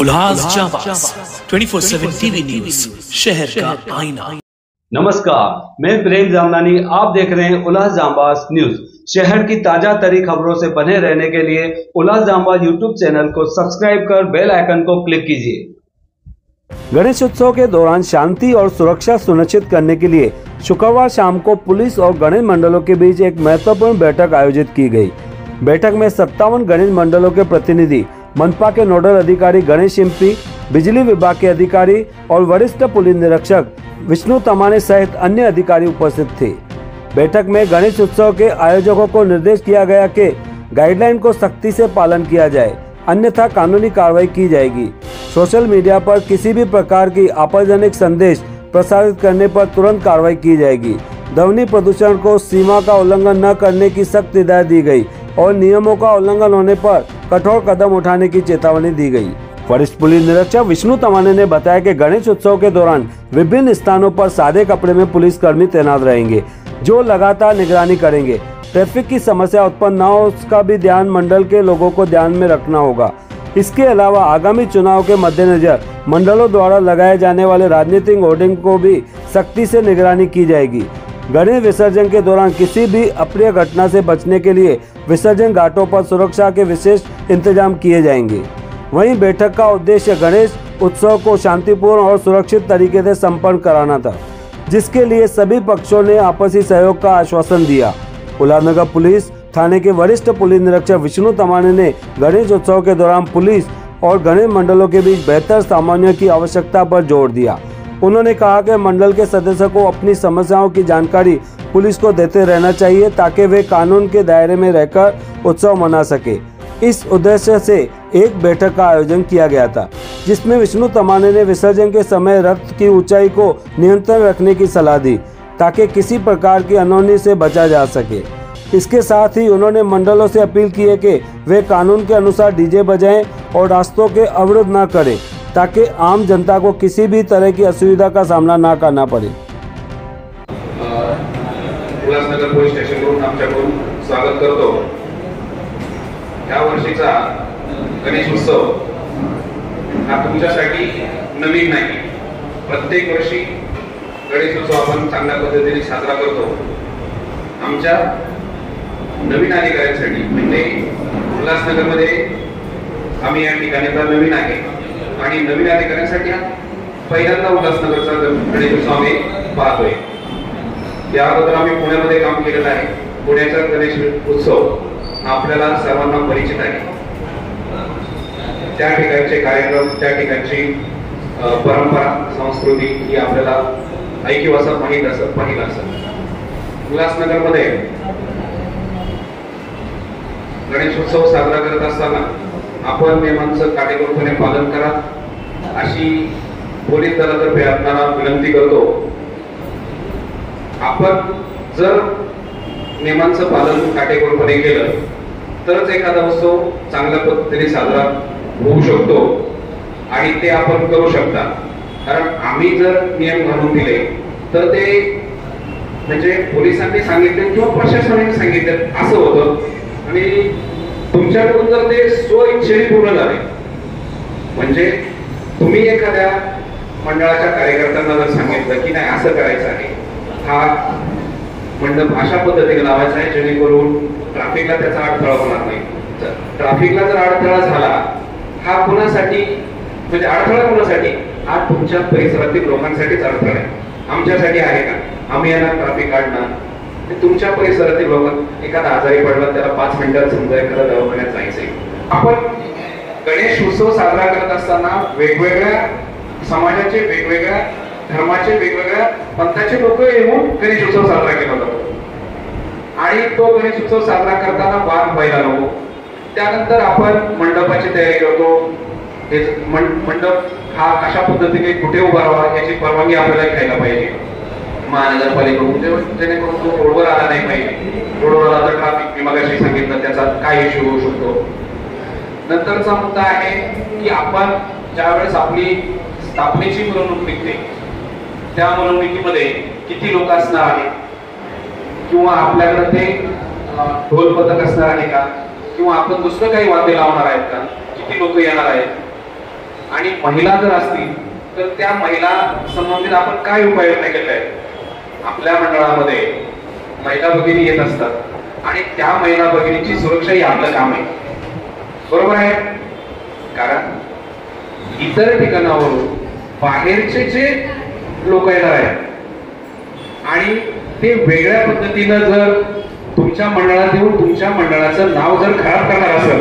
उल्लास जाबाज 24/7 TV news, शहर का आईना। नमस्कार, मैं प्रेम जामनानी, आप देख रहे हैं उल्लास जाबाज न्यूज। शहर की ताजा तरी खबरों से बने रहने के लिए उल्लास जाबाज यूट्यूब चैनल को सब्सक्राइब कर बेल आइकन को क्लिक कीजिए। गणेश उत्सव के दौरान शांति और सुरक्षा सुनिश्चित करने के लिए शुक्रवार शाम को पुलिस और गणेश मंडलों के बीच एक महत्वपूर्ण बैठक आयोजित की गई। बैठक में 57 गणेश मंडलों के प्रतिनिधि, मनपा के नोडल अधिकारी गणेश एमपी, बिजली विभाग के अधिकारी और वरिष्ठ पुलिस निरीक्षक विष्णु तमाने सहित अन्य अधिकारी उपस्थित थे। बैठक में गणेश उत्सव के आयोजकों को निर्देश किया गया कि गाइडलाइन को सख्ती से पालन किया जाए, अन्यथा कानूनी कार्रवाई की जाएगी। सोशल मीडिया पर किसी भी प्रकार की आपत्तिजनक संदेश प्रसारित करने पर तुरंत कार्रवाई की जाएगी। ध्वनि प्रदूषण को सीमा का उल्लंघन न करने की सख्त हिदायत दी गई और नियमों का उल्लंघन होने पर कठोर कदम उठाने की चेतावनी दी गई। वरिष्ठ पुलिस निरीक्षक विष्णु तमाने ने बताया कि गणेश उत्सव के दौरान विभिन्न स्थानों पर सादे कपड़े में पुलिसकर्मी तैनात रहेंगे, जो लगातार निगरानी करेंगे। ट्रैफिक की समस्या उत्पन्न न हो, उसका भी ध्यान मंडल के लोगों को ध्यान में रखना होगा। इसके अलावा आगामी चुनाव के मद्देनजर मंडलों द्वारा लगाए जाने वाले राजनीतिक होर्डिंग को भी सख्ती से निगरानी की जाएगी। गणेश विसर्जन के दौरान किसी भी अप्रिय घटना से बचने के लिए विसर्जन घाटों पर सुरक्षा के विशेष इंतजाम किए जाएंगे। वहीं बैठक का उद्देश्य गणेश उत्सव को शांतिपूर्ण और सुरक्षित तरीके से संपन्न कराना था, जिसके लिए सभी पक्षों ने आपसी सहयोग का आश्वासन दिया। उल्लासनगर पुलिस थाने के वरिष्ठ पुलिस निरीक्षक विष्णु तमाने ने गणेश उत्सव के दौरान पुलिस और गणेश मंडलों के बीच बेहतर समन्वय की आवश्यकता पर जोर दिया। उन्होंने कहा कि मंडल के सदस्यों को अपनी समस्याओं की जानकारी पुलिस को देते रहना चाहिए, ताकि वे कानून के दायरे में रहकर उत्सव मना सके। इस उद्देश्य से एक बैठक का आयोजन किया गया था, जिसमें विष्णु तमाने ने विसर्जन के समय रथ की ऊंचाई को नियंत्रण रखने की सलाह दी, ताकि किसी प्रकार की अनहोनी से बचा जा सके। इसके साथ ही उन्होंने मंडलों से अपील की है कि वे कानून के अनुसार डीजे बजाएं और रास्तों के अवरुद्ध न करें, ताकि आम जनता को किसी भी तरह की असुविधा का सामना न करना पड़े। उल्लासनगर पोलीस स्टेशनवरून आमच्याकडून स्वागत करतो। या वर्षीचा गणेश उत्सव हा तुमच्यासाठी नवीन नाही। प्रत्येक वर्षी गणेश उत्सव आपण चांगल्या पद्धतीने साजरा करतो। आमच्या नवीन अधिकाऱ्यांसाठी, म्हणजे उल्लासनगरमध्ये आम्ही या ठिकाणी आता नवीन आहे आणि नवीन अधिकाऱ्यांसाठी पहिल्यांदा उल्लासनगरचा गणेश उत्सव आम्ही पाहतोय। या अगोदर आम्ही पुण्यामध्ये काम केलेलं आहे। पुण्याचा गणेश उत्सव आपल्याला सर्वांना परिचित आहे। त्या ठिकाणचे कार्यक्रम, त्या ठिकाणची परंपरा, संस्कृती ही आपल्याला ऐकीव असं पाहिलं असं। उल्लासनगरमध्ये गणेश उत्सव साजरा करत असताना आपण नियमांचं काटेकोरपणे पालन करा, अशी पोलीस दलातर्फे आपल्याला विनंती करतो। आपण जर नियमांचं पालन काटेकोरपणे केलं तरच एखादा उत्सव चांगल्या पद्धतीने साजरा होऊ शकतो आणि ते आपण करू शकता। कारण आम्ही जर नियम घालून दिले तर ते म्हणजे पोलिसांनी सांगितले किंवा प्रशासनाने सांगितले असं होतं आणि तुमच्याकडून जर ते स्वइच्छेने पूर्ण झाले, म्हणजे तुम्ही एखाद्या मंडळाच्या कार्यकर्त्यांना जर सांगितलं की नाही असं करायचं आहे, हा मंडप अशा पद्धतीने लावायचा आहे जेणेकरून ट्रॅफिकला त्याचा अडथळा होणार नाही। ट्रॅफिकला जर अडथळा झाला, हा कुणासाठी, म्हणजे अडथळा कुणासाठी, हा तुमच्या परिसरातील लोकांसाठीच अडथळा आहे, आमच्यासाठी आहे का? आम्ही यांना ट्रॅफिक काढणार, तुमच्या परिसरातील लोक एखादा आजारी पडला त्याला 5 मिनिटात समजा एखादा दवाखान्यात जायचंय। आपण गणेश उत्सव साजरा करत असताना वेगवेगळ्या समाजाचे, वेगवेगळ्या धर्माचे, वेगवेगळ्या पंथाचे लोक येऊन गणेश उत्सव साजरा केला जातो आणि तो गणेश उत्सव साजरा करताना वाद व्हायला नको। त्यानंतर आपण मंडपाची तयारी करतो। मंडप हा अशा पद्धतीने कुठे उभारावा याची परवानगी आपल्याला घ्यायला पाहिजे महानगरपालिकेकडून, जेणेकरून तो रोडवर आला नाही पाहिजे। रोडवर आला तर ट्रॅफिक, मी मगाशी सांगितलं, त्याचा काय इश्यू होऊ शकतो। नंतरचा मुद्दा आहे की आपण ज्यावेळेस आपली स्थापनेची मिरवणूक निघते, त्या मिरवणुकीमध्ये किती लोक असणार आहेत, किंवा आपल्याकडे ते ढोल पथक असणार आहे का, किंवा आपण दुसरं काही वाद्य लावणार आहेत का, किती लोक येणार आहेत, आणि महिला जर असतील तर त्या महिला संबंधित आपण काय उपाययोजना केल्या आहेत? आपल्या मंडळामध्ये महिला भगिनी येत असतात आणि त्या महिला भगिनीची सुरक्षा ही आपलं काम आहे, बरोबर आहे? कारण इतर ठिकाणावरून बाहेरचे जे लोक येणार आहेत आणि ते वेगळ्या पद्धतीनं जर तुमच्या मंडळात येऊन तुमच्या मंडळाचं नाव जर खराब करणार असेल,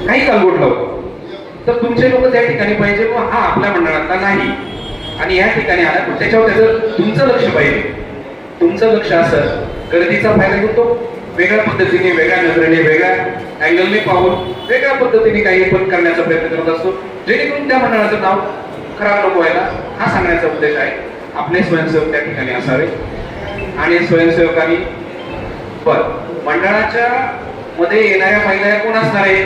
काही कालगोटलं, तर तुमचे लोक त्या ठिकाणी पाहिजे, मग हा आपल्या मंडळातला नाही आणि या ठिकाणी आला तर त्याच्यावर त्याचं तुमचं लक्ष पाहिजे. तुमचं लक्ष असं गर्दीचा फायदा घेतो, वेगळ्या पद्धतीने, वेगळ्या नजरेने, वेगळ्या अँगलने पाहून वेगळ्या पद्धतीने काही पण करण्याचा प्रयत्न करत असतो, जेणेकरून त्या मंडळाचं नाव खराब नको व्हायला, हा सांगण्याचा उद्देश आहे. आपले स्वयंसेवक त्या ठिकाणी असावे आणि स्वयंसेवकांनी मंडळाच्या मध्ये येणाऱ्या महिला कोण असणार आहे?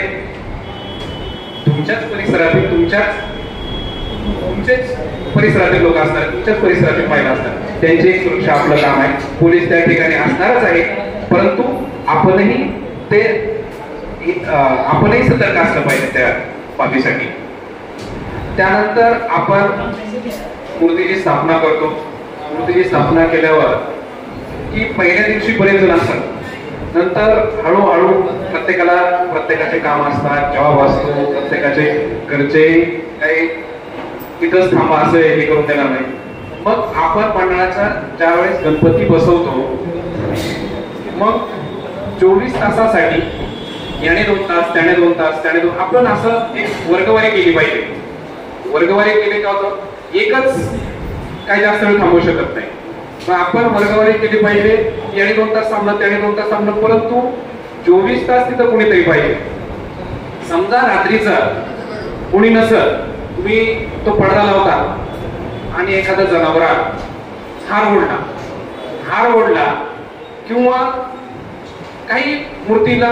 तुमच्याच परिसरातील, तुमचेच परिसरातील लोक असतात, तुमच्याच परिसरातील महिला असतात, त्यांची एक सुरक्षा आपलं काम आहे. पोलीस त्या ठिकाणी असणारच आहे, परंतु आपणही सतर्क असलं पाहिजे त्या बाबीसाठी. त्यानंतर आपण मूर्तीची स्थापना करतो. मूर्तीची स्थापना केल्यावर की पहिल्या दिवशी बरेच जण असतात, नंतर हळूहळू प्रत्येकाचे काम असतात, जॉब असतो, प्रत्येकाचे घरचे काही इथंच थांबा असं हे करून देणार नाही. मग आपण मंडळाचा ज्या वेळेस गणपती बसवतो, मग 24 तासासाठी याने 2 तास, त्याने 2 तास, त्याने 2, आपण असं एक वर्गवारी केली पाहिजे. वर्गवारी केली का होतं, एकच काही जास्त वेळ थांबवू शकत नाही. मग आपण वर्गवारी केली पाहिजे, याने 2 तास थांबलं, त्याने 2 तास थांबलं, परंतु 24 तास तिथं कोणीतरी पाहिजे. समजा रात्रीचा कोणी नसलं, तुम्ही तो पडदा लावता आणि एखादा जनावर हार ओढला किंवा काही मूर्तीला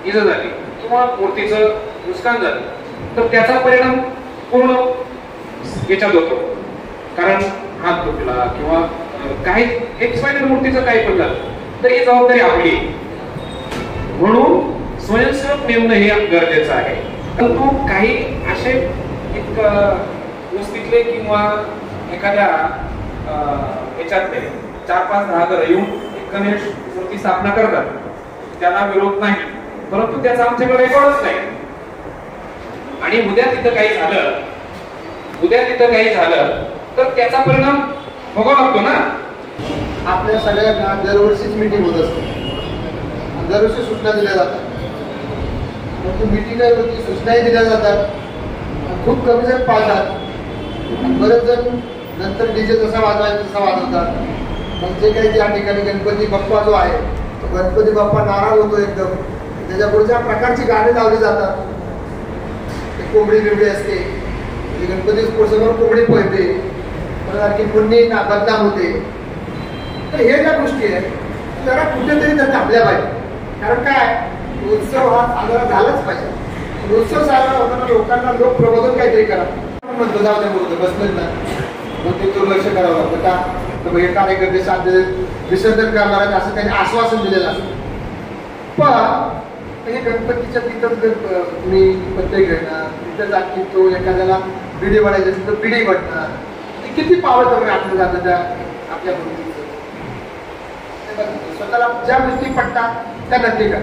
इजा झाली किंवा मूर्तीचं नुकसान झालं, तर त्याचा परिणाम पूर्ण याच्यात होतो. कारण हात तुटला किंवा काही एक्सपायर्ड मूर्तीचं काही पण झालं तर ही जबाबदारी आपली. म्हणून स्वयंसेवक नेमणं हे गरजेचं आहे. परंतु काही असे एक वस्तीतले किंवा एखाद्या याच्यातले 4-5-10 घर येऊन एक गणेश मूर्ती स्थापना करतात, त्याला विरोध नाही, परंतु त्याचा आमच्याकडे रेकॉर्डच नाही. आणि उद्या तिथं काही झालं तर त्याचा परिणाम भोगावा लागतो ना. आपल्या सगळ्या दरवर्षीच मीटिंग होत असते, दरवर्षी सूचना दिल्या जातात, परंतु मीटिंगवरती सूचनाही दिल्या जातात, खूप कमी जण पाळतात. बरेच जण नंतर डीजे जसा वाजवायचा तसा वाजवतात. म्हणजे काही त्या ठिकाणी गणपती बाप्पा जो आहे, तो गणपती बाप्पा नाराज होतो एकदम, त्याच्या पुढच्या प्रकारची गाणी लावली जातात. कोंबडी बिबडी असते, गणपती समोर कोंबडी पळते, आणखी पुण्य बदनाम होते. तर हे ज्या गोष्टी आहेत जरा कुठेतरी त्या थांबल्या पाहिजे. कारण काय, उत्सव हा साजरा झालाच पाहिजे. उत्सव साजरा होताना लोकांना लोक प्रबोधन काहीतरी करा म्हणतो, जाऊ दे बसलेच ना, मग ते दुर्लक्ष करावं लागतं का, तर हे कार्यकर्ते साध्य विसर्जन करणार आहेत असं त्यांनी आश्वासन दिलेलं असतं. पण हे गणपतीच्या तिथंच जर तुम्ही पत्ते घेणार, तिथंच आणखी तो एखाद्याला बिडी वाढायची असेल तर बिडी वाटणार, किती पावलं तर आपलं जातं त्या आपल्या गोष्टीचं. स्वतःला ज्या गोष्टी पटतात त्या नक्की करा,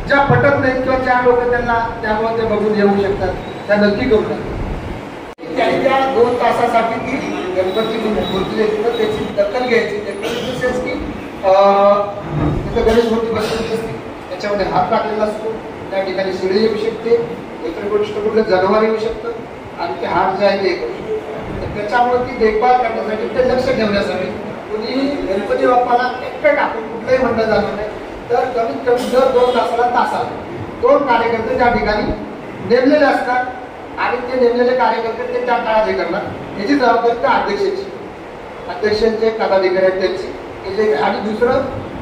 ज्या पटत नाहीत किंवा ज्या लोक त्यांना त्यामुळे ते बघून येऊ शकतात त्या नक्की करू नका. त्या 2 तासासाठी ती गणपती मूर्ती त्याची दखल घ्यायची. तसेच की तिथं गणेश मूर्ती बसलेली असते, त्याच्यामध्ये हात टाकलेला असतो, त्या ठिकाणी शिडी येऊ शकते, इतर गोष्ट कुठलं जनावर येऊ शकतं आणि ते हात जे आहे ते करू शकतो. त्याच्यामुळे ती देखभाल करण्यासाठी ते लक्ष ठेवण्यासाठी कुणी गणपती बाप्पाला एकटं टाकून कुठलंही मंडळ झालं नाही, तर कमीत कमी दर 2 तासाला 2 कार्यकर्ते त्या ठिकाणी नेमलेले असतात आणि ते नेमलेले कार्यकर्ते ते त्या काळात हे करणार. याची जबाबदारी त्या अध्यक्षांचे पदाधिकारी आहेत त्यांची. आणि दुसरं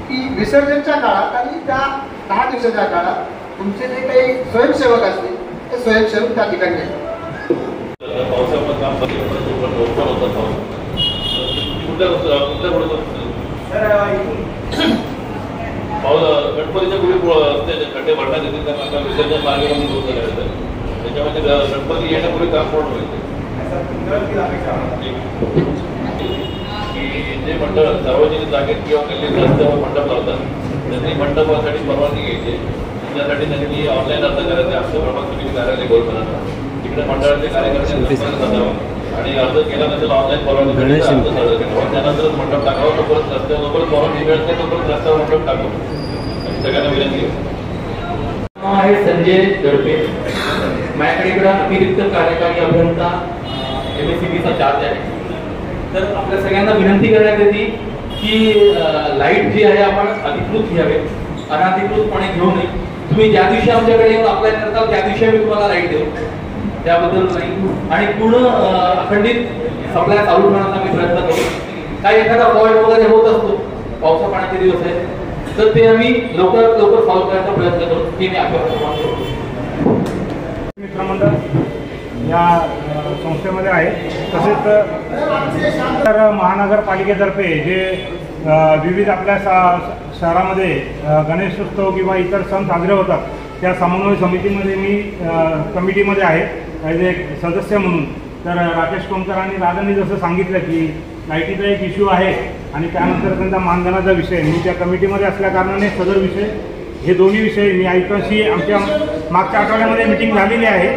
की विसर्जनच्या काळात आणि त्या 10 दिवसाच्या काळात तुमचे जे काही स्वयंसेवक असतील ते स्वयंसेवक त्या ठिकाणी आहेत. गणपतीच्या पूर्वी खड्डे भरण्यात येतील, त्यांना विसर्जन मार्ग म्हणून त्याच्यामध्ये गणपती येण्यापूर्वी काम पूर्ण होईल की जे मंडळ सार्वजनिक जागेत किंवा गल्लीत रस्त्यावर मंडप लावतात त्यांनी मंडपासाठी परवानगी घ्यायची, त्यासाठी त्यांनी ऑनलाईन अर्ज करायचे. आमचं प्रभाग समिती कार्यालय गोलपणाला तिकडे मंडळाचे कार्यकर्ते जावं आणि अर्ज केल्यानंतर ऑनलाईन परवानगी त्यानंतर मंडप टाकावं. तोपर्यंत रस्त्यावर परवानगी मिळत नाही तोपर्यंत रस्त्यावर मंडप टाकावं. सगळ्यांना विनंती आहे. संजय दडपे, माझ्याकडे इकडं अतिरिक्त कार्यकारी अभियंता MSCBचा चार्ज आहे. तर आपल्या सगळ्यांना विनंती करण्यात येते की लाईट जी आहे आपण अधिकृत घ्यावे, अनधिकृतपणे घेऊ नये. तुम्ही ज्या दिवशी आमच्याकडे येऊन अप्लाय करताल त्या दिवशी आम्ही तुम्हाला लाईट देऊ, त्याबद्दल नाही. आणि पूर्ण अखंडित सप्लाय चालू ठेवण्याचा आम्ही प्रयत्न करू. काही एखादा फॉल्ट वगैरे होत असतो, पावसा पाण्याचे दिवस आहे, तर ते आम्ही लवकरात लवकर सॉल्व्ह करण्याचा प्रयत्न करू. ही मी आश्वासन करतो. मित्रमंडळ या संस्थेमध्ये आहे. तसेच तर महानगरपालिकेतर्फे जे विविध आपल्या शहरामध्ये गणेशोत्सव किंवा इतर सण साजरे होतात त्या समन्वय समितीमध्ये मी कमिटीमध्ये आहे ॲज एक सदस्य म्हणून. तर राकेश कोमकरांनी दादांनी जसं सांगितलं की लाईटीचा एक इश्यू आहे आणि त्यानंतर त्यांचा मानधनाचा विषय, मी त्या कमिटीमध्ये असल्याकारणाने सदर विषय हे दोन्ही विषय मी आयुक्तांशी आमच्या मागच्या आठवड्यामध्ये मिटिंग झालेली आहे.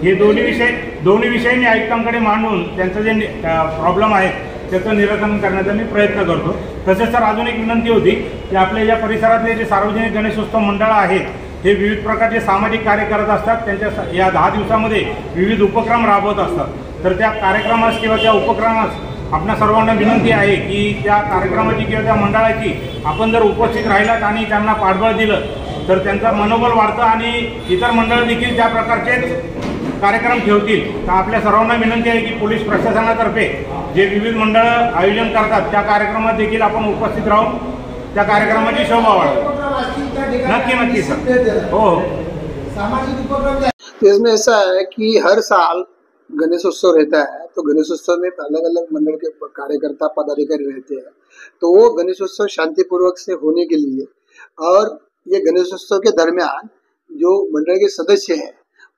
हे दोन्ही विषय मी आयुक्तांकडे मांडून त्यांचं जे प्रॉब्लेम आहे त्याचं निराकरण करण्याचा मी प्रयत्न करतो. तसेच सर अजून एक विनंती होती की आपल्या या परिसरातले जे सार्वजनिक गणेशोत्सव मंडळं आहेत हे विविध प्रकारचे सामाजिक कार्य करत असतात. त्यांच्या या 10 दिवसामध्ये विविध उपक्रम राबवत असतात. तर त्या कार्यक्रमास किंवा त्या उपक्रमास आपल्या सर्वांना विनंती आहे की त्या कार्यक्रमाची किंवा त्या मंडळाची आपण जर उपस्थित राहिलात आणि त्यांना पाठबळ दिलं तर त्यांचं मनोबल वाढतं आणि इतर मंडळं देखील त्या प्रकारचेच कार्यक्रम ठेवतील. तर आपल्या सर्वांना विनंती आहे की पोलीस प्रशासनातर्फे जे विविध मंडळं आयोजन करतात त्या कार्यक्रमात देखील आपण उपस्थित राहून त्या कार्यक्रमाची शोभा वाढवू. नक्की सर. हो. इसमें ऐसा है कि हर साल गणेशोत्सव रहता है, तो गणेशोत्सव में अलग अलग मंडल के कार्यकर्ता पदाधिकारी रहते हैं. तो वो गणेशोत्सव शांतिपूर्वक से होने के लिए और ये गणेशोत्सव के दरमियान जो मंडल के सदस्य हैं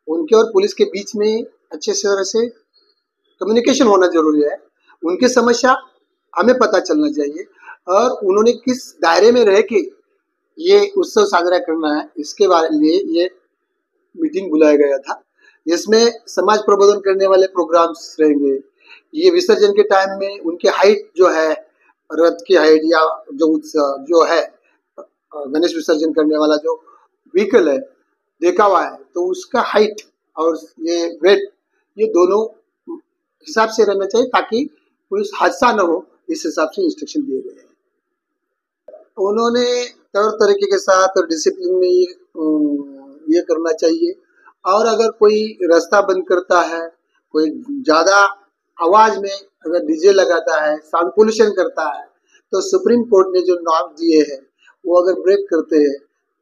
उनके और पुलिस के बीच में अच्छे तरह से कम्युनिकेशन होना जरूरी है. उनकी समस्या हमें पता चलना चाहिए और उन्होंने किस दायरे में रह के ये उत्सव साजरा करना है इसके बारे में ये मीटिंग बुलाया गया था. इसमें समाज प्रबोधन करने वाले प्रोग्राम्स रहेंगे. ये विसर्जन के टाइम में उनकी हाइट जो है, रथ की हाइट या जो है गणेश विसर्जन करने वाला जो व्हीकल है देखा हुआ है तो उसका हाइट और ये वेट ये दोनों हिसाब से रहना चाहिए ताकि कोई हादसा न हो. इस हिसाब से इंस्ट्रक्शन दिए गए हैं. उन्होंने तरह तरीके के साथ और डिसिप्लिन में ये करना चाहिए. और अगर कोई रास्ता बंद करता है, कोई ज्यादा आवाज में अगर डीजे लगाता है, साउंड पोल्यूशन करता है तो सुप्रीम कोर्ट ने जो नॉर्म दिए हैं वो अगर ब्रेक करते हैं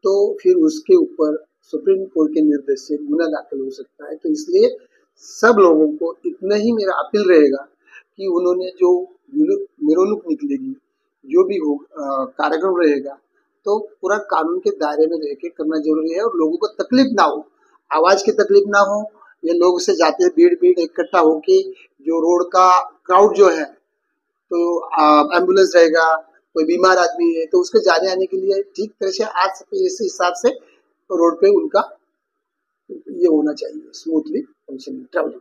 तो फिर उसके ऊपर सुप्रीम कोर्ट के निर्देश से गुना दाखिल हो सकता है. तो इसलिए सब लोगों को इतना ही मेरा अपील रहेगा कि उन्होंने जो मेरोनुक निकलेगी, जो भी हो कार्यक्रम रहेगा तो पूरा कानून के दायरे में रह के करना जरूरी है और लोगों को तकलीफ ना हो, आवाज की तकलीफ ना हो. ये लोग से जाते भीड़ इकट्ठा होके जो रोड का क्राउड जो है तो एम्बुलेंस रहेगा, कोई बीमार आदमी है तो उसके जाने आने के लिए ठीक तरह से आ सके इस हिसाब से रोड पे उनका ये होना चाहिए स्मूथली फंक्शनिंग ट्रैवलिंग.